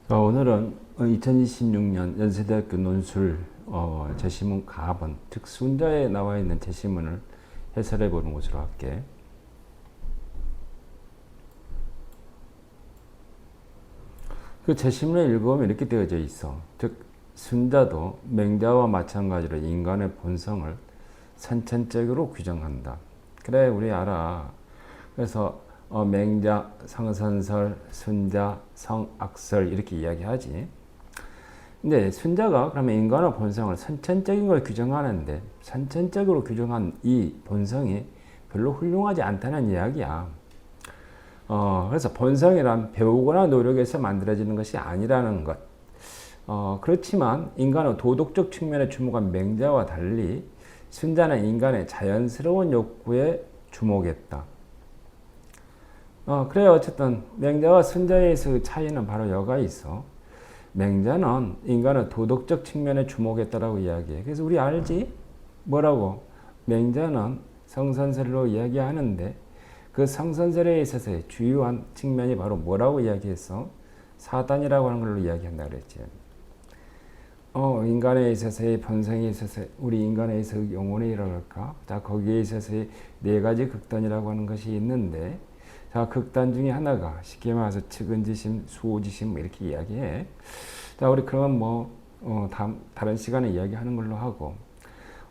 오늘은 2026년 연세대학교 논술 제시문 가번, 즉 순자에 나와 있는 제시문을 해설해 보는 것으로 할게. 그 제시문을 읽어보면 이렇게 되어져 있어. 즉 순자도 맹자와 마찬가지로 인간의 본성을 선천적으로 규정한다. 그래, 우리 알아. 그래서 맹자, 성선설, 순자, 성악설 이렇게 이야기하지. 근데 순자가 그러면 인간의 본성을 선천적인 걸 규정하는데 선천적으로 규정한 이 본성이 별로 훌륭하지 않다는 이야기야. 그래서 본성이란 배우거나 노력해서 만들어지는 것이 아니라는 것. 그렇지만 인간의 도덕적 측면에 주목한 맹자와 달리 순자는 인간의 자연스러운 욕구에 주목했다. 그래 어쨌든 맹자와 순자에서의 차이는 바로 여가 있어. 맹자는 인간의 도덕적 측면에 주목했다라고 이야기해. 그래서 우리 알지? 뭐라고? 맹자는 성선설로 이야기하는데 그 성선설에 있어서의 주요한 측면이 바로 뭐라고 이야기했어? 사단이라고 하는 걸로 이야기한다 그랬지. 인간에 있어서의 본성에 있어서 우리 인간에 있어서 영혼이라고 할까? 자, 거기에 있어서의 네 가지 극단이라고 하는 것이 있는데 자, 극단 중에 하나가 쉽게 말해서 측은지심, 수호지심 이렇게 이야기해. 자, 우리 그러면 다른 시간에 이야기하는 걸로 하고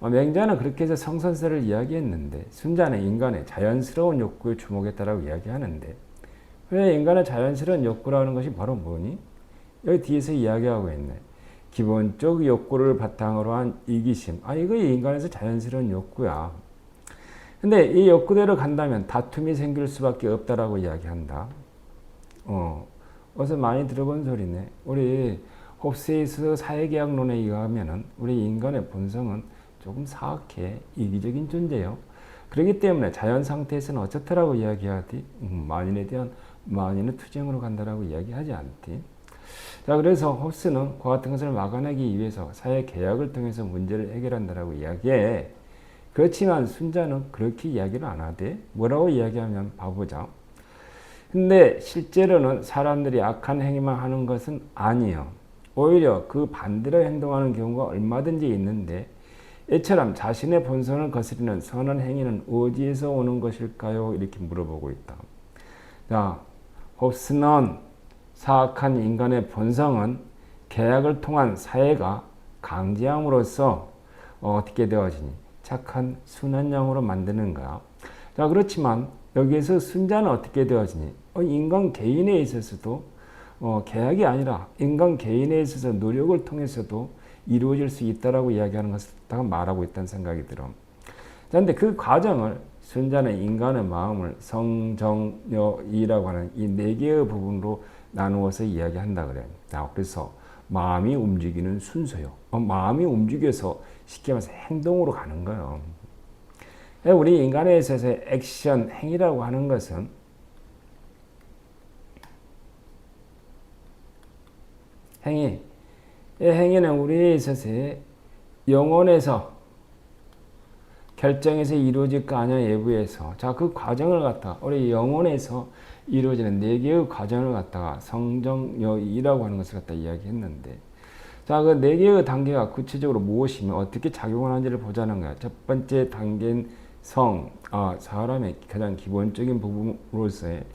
맹자는 그렇게 해서 성선설을 이야기했는데 순자는 인간의 자연스러운 욕구에 주목했다라고 이야기하는데 왜 인간의 자연스러운 욕구라는 것이 바로 뭐니? 여기 뒤에서 이야기하고 있네. 기본적 욕구를 바탕으로 한 이기심. 이거 인간에서 자연스러운 욕구야. 근데 이 욕구대로 간다면 다툼이 생길 수밖에 없다라고 이야기한다. 어서 많이 들어본 소리네. 우리 홉스에 있어서 사회계약론에 의하면은 우리 인간의 본성은 조금 사악해, 이기적인 존재요. 그렇기 때문에 자연 상태에서는 어떻다라고 이야기하지? 만인에 대한 만인의 투쟁으로 간다라고 이야기하지 않지. 자, 그래서 홉스는 그와 같은 것을 막아내기 위해서 사회 계약을 통해서 문제를 해결한다라고 이야기해. 그렇지만 순자는 그렇게 이야기를 안 하대. 뭐라고 이야기하면 봐보자. 근데 실제로는 사람들이 악한 행위만 하는 것은 아니에요. 오히려 그 반대로 행동하는 경우가 얼마든지 있는데 이처럼 자신의 본성을 거스리는 선한 행위는 어디에서 오는 것일까요? 이렇게 물어보고 있다. 자, 홉스는 사악한 인간의 본성은 계약을 통한 사회가 강제함으로써 어떻게 되어지니? 착한 순한 영으로 만드는 거야. 자, 그렇지만 여기에서 순자는 어떻게 되어지니? 인간 개인에 있어서도 계약이 아니라 인간 개인에 있어서 노력을 통해서도 이루어질 수 있다라고 이야기하는 것을 말하고 있다는 생각이 들어. 그런데 그 과정을 순자는 인간의 마음을 성정여이라고 하는 이 네 개의 부분으로 나누어서 이야기한다 그래. 자, 그래서 마음이 움직이는 순서요. 마음이 움직여서 쉽게 말해서 행동으로 가는 거예요. 우리 인간에 있어서의 액션, 행위라고 하는 것은 이 행위는 우리에 있어서의 영혼에서 결정해서 이루어질까 아니냐 예부에서 자, 그 과정을 갖다가 우리 영혼에서 이루어지는 네 개의 과정을 갖다가 성정여이라고 하는 것을 갖다 이야기했는데 자, 그 네 개의 단계가 구체적으로 무엇이며 어떻게 작용을 하는지를 보자는 거야. 첫 번째 단계는 사람의 가장 기본적인 부분으로서의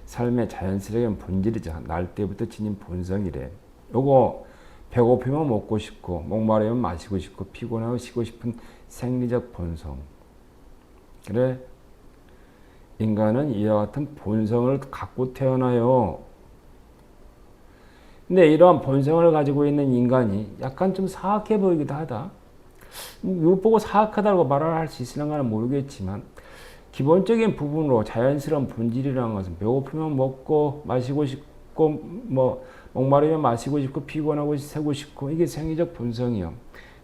삶의 자연스러운 본질이죠. 날 때부터 지닌 본성이래. 요거 배고프면 먹고 싶고 목마르면 마시고 싶고 피곤하면 쉬고 싶은 생리적 본성. 그래, 인간은 이와 같은 본성을 갖고 태어나요. 근데 이러한 본성을 가지고 있는 인간이 약간 좀 사악해 보이기도 하다. 이거 보고 사악하다고 말을 할 수 있을까는 모르겠지만 기본적인 부분으로 자연스러운 본질이라는 것은 배고프면 먹고 마시고 싶고 목마르면 마시고 싶고 피곤하고 쉬고 싶고 이게 생리적 본성이요.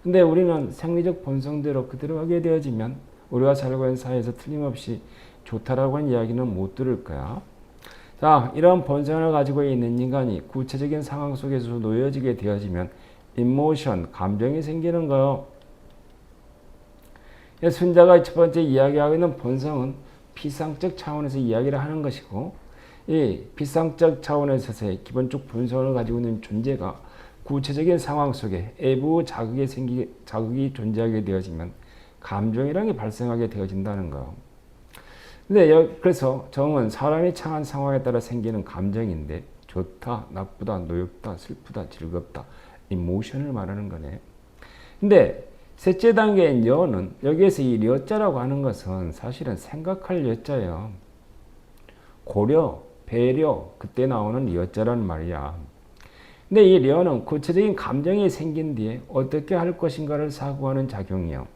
근데 우리는 생리적 본성대로 그대로 하게 되어지면 우리가 살고 있는 사회에서 틀림없이 좋다라고 하는 이야기는 못 들을 거야. 자, 이런 본성을 가지고 있는 인간이 구체적인 상황 속에서 놓여지게 되어지면 이모션, 감정이 생기는 거요. 순자가 첫 번째 이야기하고 있는 본성은 피상적 차원에서 이야기를 하는 것이고 이 비상적 차원에서의 기본적 본성을 가지고 있는 존재가 구체적인 상황 속에 외부 자극이 존재하게 되어지면 감정이라는 게 발생하게 되어진다는 거. 근데 그래서 정은 사람이 처한 상황에 따라 생기는 감정인데 좋다, 나쁘다, 노엽다, 슬프다, 즐겁다, 이모션을 말하는 거네. 근데 셋째 단계인 여는 여기에서 이 여자라고 하는 것은 사실은 생각할 여자예요. 고려, 배려, 그때 나오는 여자라는 말이야. 근데 이 려는 구체적인 감정이 생긴 뒤에 어떻게 할 것인가를 사고하는 작용이요.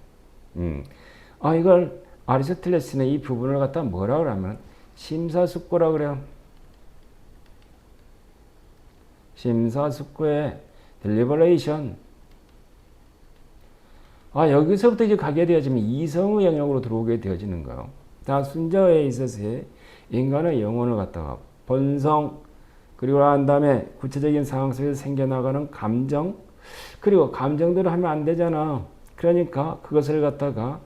이걸 아리스토텔레스는 이 부분을 갖다 뭐라 그러면 심사숙고라 그래요. 심사숙고의 델리버레이션. 여기서부터 이제 가게 되어지면 이성의 영역으로 들어오게 되어지는 거예요. 자, 순자에 있어서의 인간의 영혼을 갖다가 본성, 그리고 난 다음에 구체적인 상황 속에서 생겨나가는 감정, 그리고 감정대로 하면 안 되잖아. 그러니까 그것을 갖다가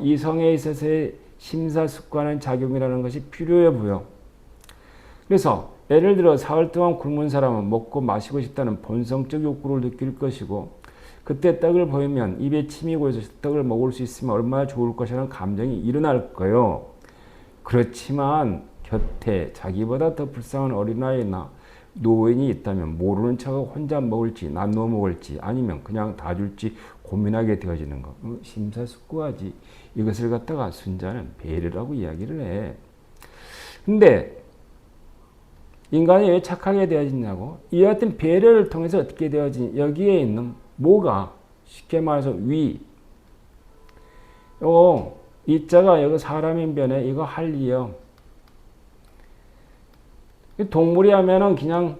이성에 있어서의 심사숙고하는 작용이라는 것이 필요해 보여. 그래서 예를 들어 사흘 동안 굶은 사람은 먹고 마시고 싶다는 본성적 욕구를 느낄 것이고, 그때 떡을 보이면 입에 침이 고여서 떡을 먹을 수 있으면 얼마나 좋을 것이라는 감정이 일어날 거예요. 그렇지만 곁에 자기보다 더 불쌍한 어린아이나 노인이 있다면 모르는 척하고 혼자 먹을지 나누어 먹을지 아니면 그냥 다 줄지 고민하게 되어지는 거. 심사숙고하지. 이것을 갖다가 순자는 배려라고 이야기를 해. 근데 인간이 왜 착하게 되어지냐고? 이 같은 배려를 통해서 어떻게 되어지니? 여기에 있는 뭐가 쉽게 말해서 위. 이자가 여기 사람인 변에 이거 할리요. 동물이 하면은 그냥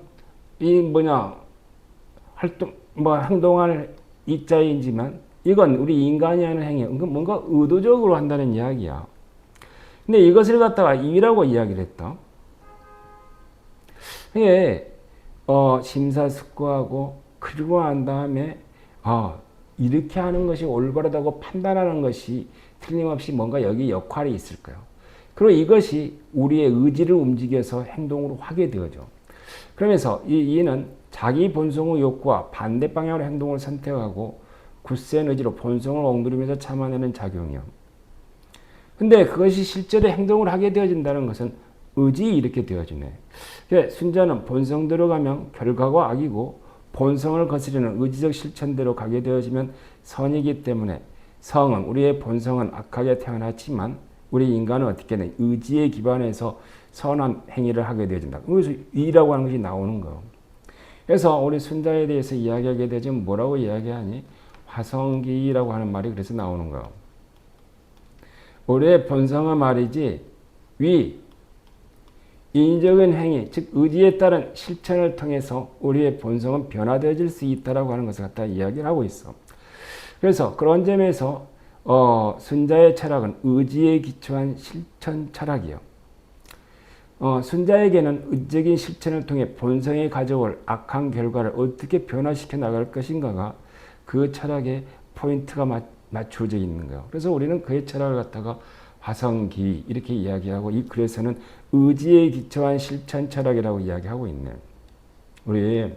행동할 이자이지만 이건 우리 인간이 하는 행위, 뭔가 의도적으로 한다는 이야기야. 근데 이것을 갖다가 이라고 이야기를 했다. 이게 심사숙고하고 그리고 난 다음에 이렇게 하는 것이 올바르다고 판단하는 것이 틀림없이 뭔가 여기 역할이 있을 거예요. 그리고 이것이 우리의 의지를 움직여서 행동으로 하게 되어져. 그러면서 이는 자기 본성의 욕구와 반대 방향으로 행동을 선택하고 굳센 의지로 본성을 억누르면서 참아내는 작용이요. 근데 그것이 실제로 행동을 하게 되어진다는 것은 의지 이렇게 되어지네. 순자는 본성대로 가면 결과가 악이고 본성을 거스르는 의지적 실천대로 가게 되어지면 선이기 때문에 성은 우리의 본성은 악하게 태어났지만 우리 인간은 어떻게 해? 의지에 기반해서 선한 행위를 하게 되어진다. 그래서 이라고 하는 것이 나오는 거예요. 그래서 우리 순자에 대해서 이야기하게 되면 뭐라고 이야기하니? 화성기라고 하는 말이 그래서 나오는 거예요. 우리의 본성은 말이지 인적인 행위, 즉 의지에 따른 실천을 통해서 우리의 본성은 변화되어질 수 있다라고 하는 것을 갖다 이야기를 하고 있어. 그래서 그런 점에서 순자의 철학은 의지에 기초한 실천 철학이요. 순자에게는 의적인 실천을 통해 본성이 가져올 악한 결과를 어떻게 변화시켜 나갈 것인가가 그 철학의 포인트가 맞추어져 있는 거예요. 그래서 우리는 그의 철학을 갖다가 화성기 이렇게 이야기하고 이 글에서는 의지에 기초한 실천 철학이라고 이야기하고 있네. 우리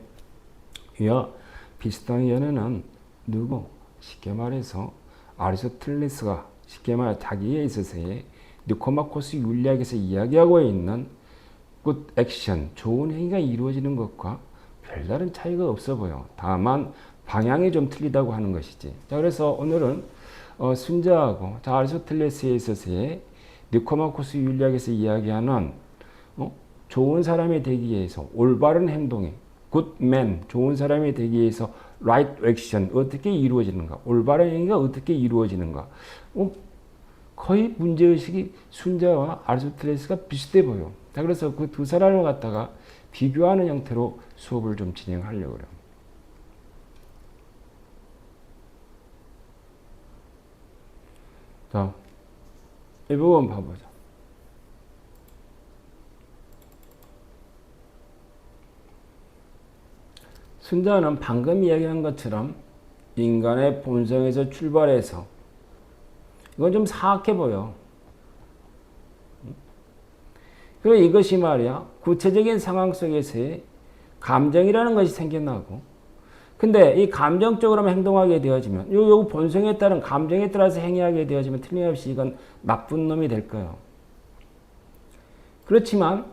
비슷한 연애는 누구? 쉽게 말해서 아리스토텔레스가 쉽게 말해 자기에 있어서의 니코마코스 윤리학에서 이야기하고 있는 good action, 좋은 행위가 이루어지는 것과 별다른 차이가 없어 보여. 다만 방향이 좀 틀리다고 하는 것이지. 자, 그래서 오늘은 순자하고 아리스토텔레스에 있어서의 니코마코스 윤리학에서 이야기하는 좋은 사람이 되기 위해서 올바른 행동에 good man, 좋은 사람이 되기 위해서 right action 어떻게 이루어지는가, 올바른 행위가 어떻게 이루어지는가, 거의 문제의식이 순자와 아리스토텔레스가 비슷해 보여. 자, 그래서 그 두 사람을 갖다가 비교하는 형태로 수업을 좀 진행하려고 그래요. 자, 이 부분 봐보자. 순자는 방금 이야기한 것처럼 인간의 본성에서 출발해서 이건 좀 사악해 보여. 그리고 이것이 말이야 구체적인 상황 속에서의 감정이라는 것이 생겨나고, 근데 이 감정적으로 행동하게 되어지면 요 본성에 따른 감정에 따라서 행위하게 되어지면 틀림없이 이건 나쁜 놈이 될 거예요. 그렇지만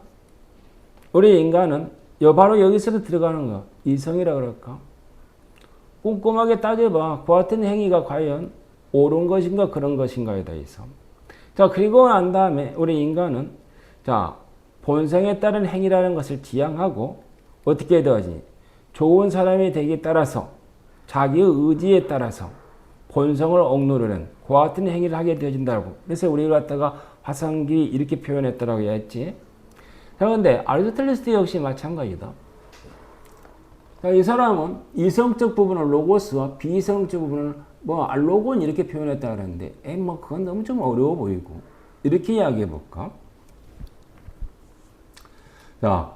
우리 인간은 바로 여기서 들어가는 거, 이성이라 그럴까? 꼼꼼하게 따져봐. 그 같은 행위가 과연 옳은 것인가 그런 것인가에 대해서. 자, 그리고 난 다음에 우리 인간은 자, 본성에 따른 행위라는 것을 지향하고 어떻게 되어지니? 좋은 사람이 되기에 따라서 자기의 의지에 따라서 본성을 억누르는 그와 같은 행위를 하게 되어진다고. 그래서 우리가 갖다가 화성기 이렇게 표현했다라고 했지. 자, 근데 아리스토텔레스도 역시 마찬가지다. 자, 이 사람은 이성적 부분을 로고스와 비이성적 부분을 알로곤 이렇게 표현했다 그러는데, 그건 너무 좀 어려워 보이고. 이렇게 이야기해 볼까? 자,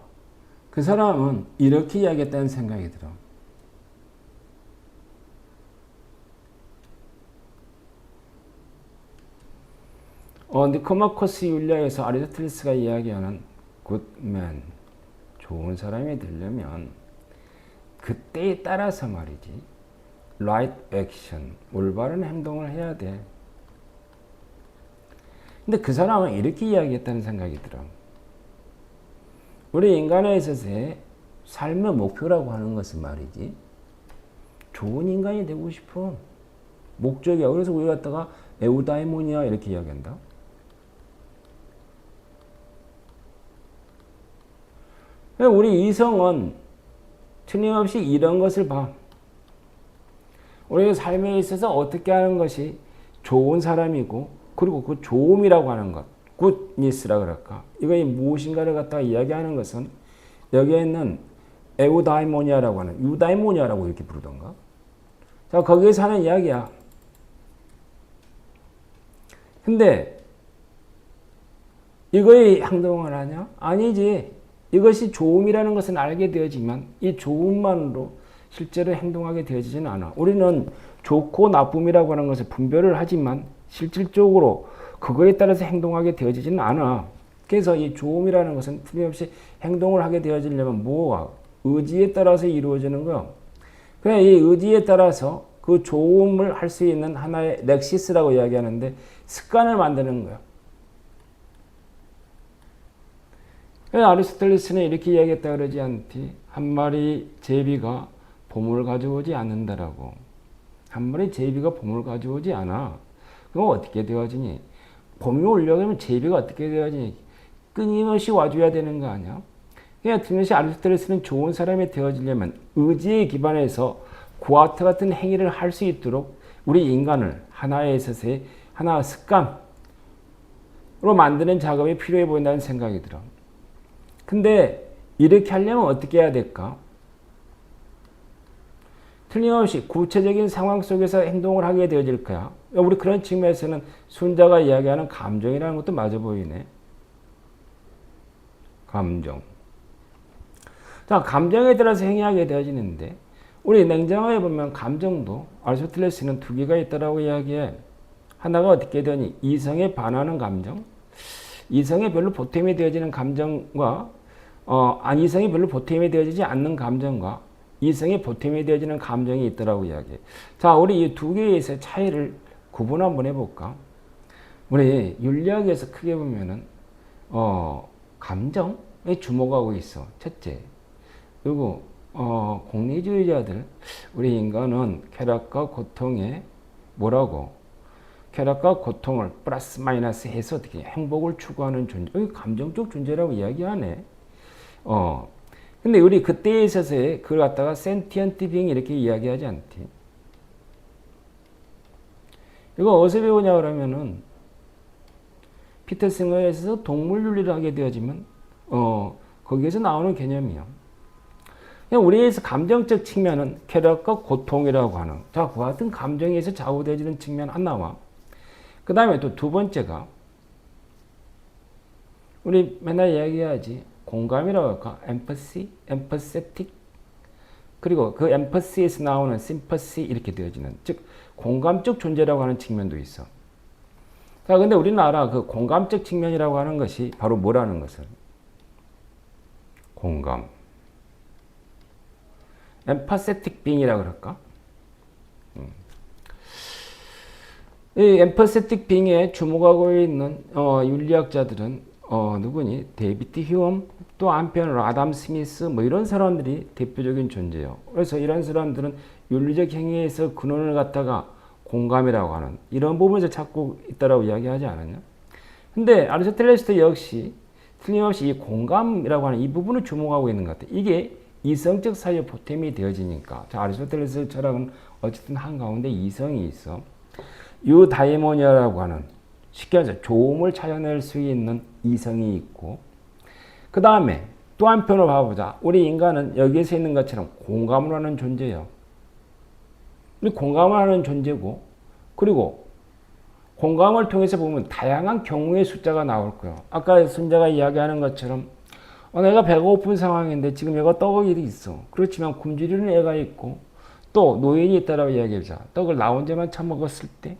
그 사람은 이렇게 이야기했다는 생각이 들어. 니코마코스 율리아에서 아리스토텔레스가 이야기하는 굿맨, 좋은 사람이 되려면 그때에 따라서 말이지, right action, 올바른 행동을 해야 돼. 근데 그 사람은 이렇게 이야기했다는 생각이 들어. 우리 인간에 있어서의 삶의 목표라고 하는 것은 말이지, 좋은 인간이 되고 싶어. 목적이야. 그래서 우리 갖다가 에우다이모니아 이렇게 이야기한다. 우리 이성은 틀림없이 이런 것을 봐. 우리 삶에 있어서 어떻게 하는 것이 좋은 사람이고, 그리고 그 좋음이라고 하는 것, 굿니스라 그럴까? 이거 무엇인가를 갖다가 이야기하는 것은 여기에 있는 에우다이모니아라고 하는, 유다이모니아라고 이렇게 부르던가? 자, 거기에서 하는 이야기야. 근데 이거의 행동을 하냐? 아니지. 이것이 좋음이라는 것은 알게 되어지만 이 좋음만으로 실제로 행동하게 되어지지는 않아. 우리는 좋고 나쁨이라고 하는 것을 분별을 하지만 실질적으로 그거에 따라서 행동하게 되어지지는 않아. 그래서 이 좋음이라는 것은 틀림없이 행동을 하게 되어지려면 뭐가? 의지에 따라서 이루어지는 거야. 그래, 이 의지에 따라서 그 좋음을 할 수 있는 하나의 렉시스라고 이야기하는데 습관을 만드는 거야. 아리스토텔레스는 이렇게 이야기했다 그러지 않지? 한 마리 제비가 봄을 가져오지 않는다라고. 한 마리 제비가 봄을 가져오지 않아. 그럼 어떻게 되어지니? 봄이 오려면 제비가 어떻게 되어지니? 끊임없이 와줘야 되는 거 아니야? 그냥 틀림없이 아리스토텔레스는 좋은 사람이 되어지려면 의지에 기반해서 그와 같은 행위를 할 수 있도록 우리 인간을 하나에 있어서의 하나의 습관으로 만드는 작업이 필요해 보인다는 생각이 들어. 근데 이렇게 하려면 어떻게 해야 될까? 틀림없이 구체적인 상황 속에서 행동을 하게 되어질 거야. 우리 그런 측면에서는 순자가 이야기하는 감정이라는 것도 맞아 보이네. 감정. 자, 감정에 따라서 행위하게 되어지는데 우리 냉정하게 보면 감정도 아리스토텔레스는 두 개가 있다라고 이야기해. 하나가 어떻게 되니? 이성에 반하는 감정, 이성에 별로 보탬이 되어지는 감정과 이성이 별로 보탬이 되어지지 않는 감정과 이성에 보탬이 되어지는 감정이 있더라고 이야기해. 자, 우리 이 두 개의 차이를 구분 한번 해볼까? 우리 윤리학에서 크게 보면은 감정에 주목하고 있어. 첫째. 그리고 공리주의자들, 우리 인간은 쾌락과 고통에 뭐라고? 쾌락과 고통을 플러스 마이너스 해서 어떻게 행복을 추구하는 존재, 감정적 존재라고 이야기하네. 근데 우리 그때에 있어서의 그걸 갖다가 센티언트 빙 이렇게 이야기하지 않지. 이거 어디서 배우냐 그러면은 피터 싱어에 있어서 동물윤리를 하게 되어지면 거기에서 나오는 개념이야. 그냥 우리에서 감정적 측면은 쾌락과 고통이라고 하는, 자, 그 같은 감정에서 좌우되어지는 측면 하나와, 그 다음에 또 두 번째가 우리 맨날 이야기하지 공감이라고 할까? empathy, empathetic. 그리고 그 empathy에서 나오는 sympathy 이렇게 되어지는, 즉 공감적 존재라고 하는 측면도 있어. 자, 근데 우리는 알아. 그 공감적 측면이라고 하는 것이 바로 뭐라는 것을? 공감. empathetic being이라고 그럴까? 이 empathetic being에 주목하고 있는 윤리학자들은 누구니? 데이비드 휴엄, 또 한편으로 아담 스미스 뭐 이런 사람들이 대표적인 존재예요. 그래서 이런 사람들은 윤리적 행위에서 근원을 갖다가 공감이라고 하는 이런 부분에서 찾고 있다라고 이야기하지 않았냐? 근데 아리스토텔레스도 역시 틀림없이 이 공감이라고 하는 이 부분을 주목하고 있는 것 같아요. 이게 이성적 사유의 보탬이 되어지니까. 자, 아리스토텔레스 철학은 어쨌든 한가운데 이성이 있어. 유다이모니아라고 하는 쉽게 말해서 조음을 찾아낼 수 있는 이성이 있고, 그 다음에 또 한편으로 봐보자. 우리 인간은 여기에서 있는 것처럼 공감을 하는 존재예요. 우리 공감을 하는 존재고, 그리고 공감을 통해서 보면 다양한 경우의 숫자가 나올 거예요. 아까 순자가 이야기하는 것처럼 내가 배가 고픈 상황인데 지금 얘가 떡이 있어. 그렇지만 굶주리는 애가 있고 또 노인이 있다라고 이야기해보자. 떡을 나 혼자만 처먹었을 때,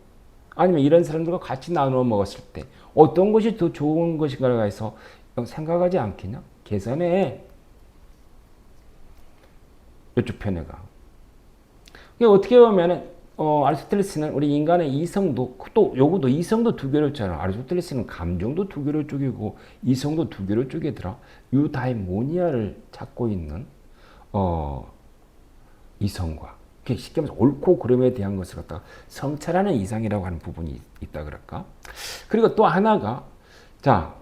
아니면 이런 사람들과 같이 나누어 먹었을 때 어떤 것이 더 좋은 것인가를 해서 생각하지 않겠냐? 계산해. 이쪽 편에가. 어떻게 보면은 아리스토텔레스는 우리 인간의 이성도 또 요거도 이성도 두 개로 있잖아. 아리스토텔레스는 감정도 두 개로 쪼개고 이성도 두 개로 쪼개더라. 유다이모니아를 찾고 있는 이성과 쉽게 말해서 옳고 그름에 대한 것을 갖다가 성찰하는 이상이라고 하는 부분이 있다 그럴까? 그리고 또 하나가 자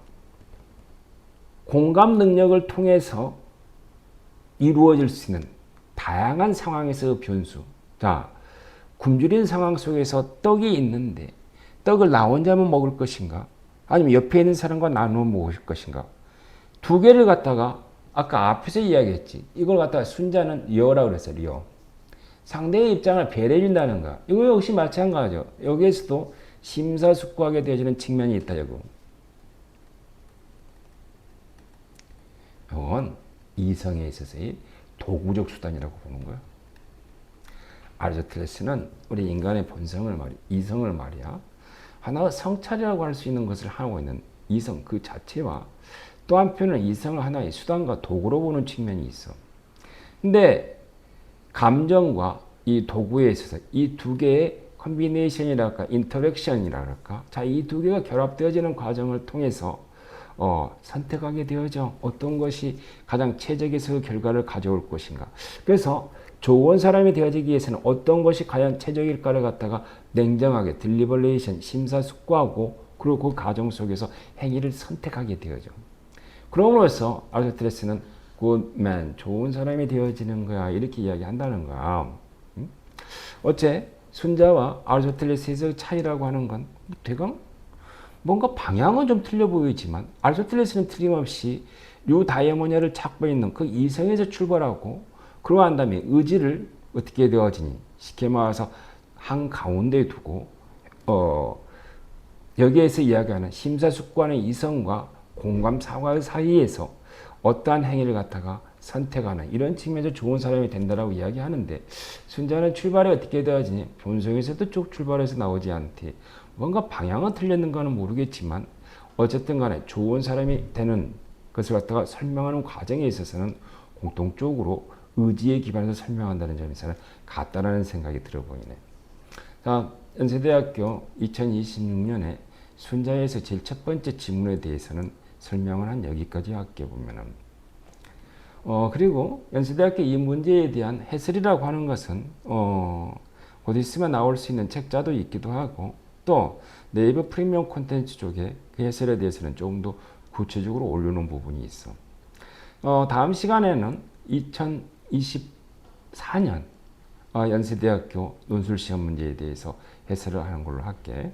공감 능력을 통해서 이루어질 수 있는 다양한 상황에서 변수. 자 굶주린 상황 속에서 떡이 있는데 떡을 나 혼자만 먹을 것인가? 아니면 옆에 있는 사람과 나누어 먹을 것인가? 두 개를 갖다가 아까 앞에서 이야기했지. 이걸 갖다가 순자는 리어라고 그랬어요. 리어. 상대의 입장을 배려해준다는 거. 이거 역시 마찬가지죠. 여기에서도 심사숙고하게 되어지는 측면이 있다. 이건 이성에 있어서의 도구적 수단이라고 보는 거야. 아리스토텔레스는 우리 인간의 본성을 이성을 말이야. 하나의 성찰이라고 할 수 있는 것을 하고 있는 이성 그 자체와 또 한편은 이성을 하나의 수단과 도구로 보는 측면이 있어. 근데 감정과 이 도구에 있어서 이 두 개의 컨비네이션이랄까, 인터랙션이랄까, 자, 이 두 개가 결합되어지는 과정을 통해서 선택하게 되어져. 어떤 것이 가장 최적의 결과를 가져올 것인가. 그래서 좋은 사람이 되어지기 위해서는 어떤 것이 과연 최적일까를 갖다가 냉정하게 딜리버레이션, 심사숙고하고 그리고 그 과정 속에서 행위를 선택하게 되어져. 그럼으로써 아리스토텔레스는 굿맨, 좋은 사람이 되어지는 거야. 이렇게 이야기한다는 거야. 어째 순자와 아리스토텔레스의 차이라고 하는 건 대강 뭔가 방향은 좀 틀려 보이지만 아리스토텔레스는 틀림없이 유다이모니아를 찾고 있는 그 이성에서 출발하고 그러한 다음에 의지를 어떻게 되어지니 쉽게 말해서 한가운데에 두고 여기에서 이야기하는 심사숙고하는 이성과 공감 사과 사이에서 어떠한 행위를 갖다가 선택하는 이런 측면에서 좋은 사람이 된다라고 이야기하는데 순자는 출발이 어떻게 되어지니 본성에서도 쭉 출발해서 나오지 않대. 뭔가 방향은 틀렸는가는 모르겠지만 어쨌든 간에 좋은 사람이 되는 것을 갖다가 설명하는 과정에 있어서는 공통적으로 의지에 기반해서 설명한다는 점에서는 같다라는 생각이 들어 보이네. 자, 연세대학교 2026년에 순자에서 제일 첫 번째 지문에 대해서는 설명을 한 여기까지 할게 보면은 그리고 연세대학교 이 문제에 대한 해설이라고 하는 것은 곧 있으면 나올 수 있는 책자도 있기도 하고 또 네이버 프리미엄 콘텐츠 쪽에 그 해설에 대해서는 조금 더 구체적으로 올려놓은 부분이 있어. 다음 시간에는 2024년 연세대학교 논술시험 문제에 대해서 해설을 하는 걸로 할게.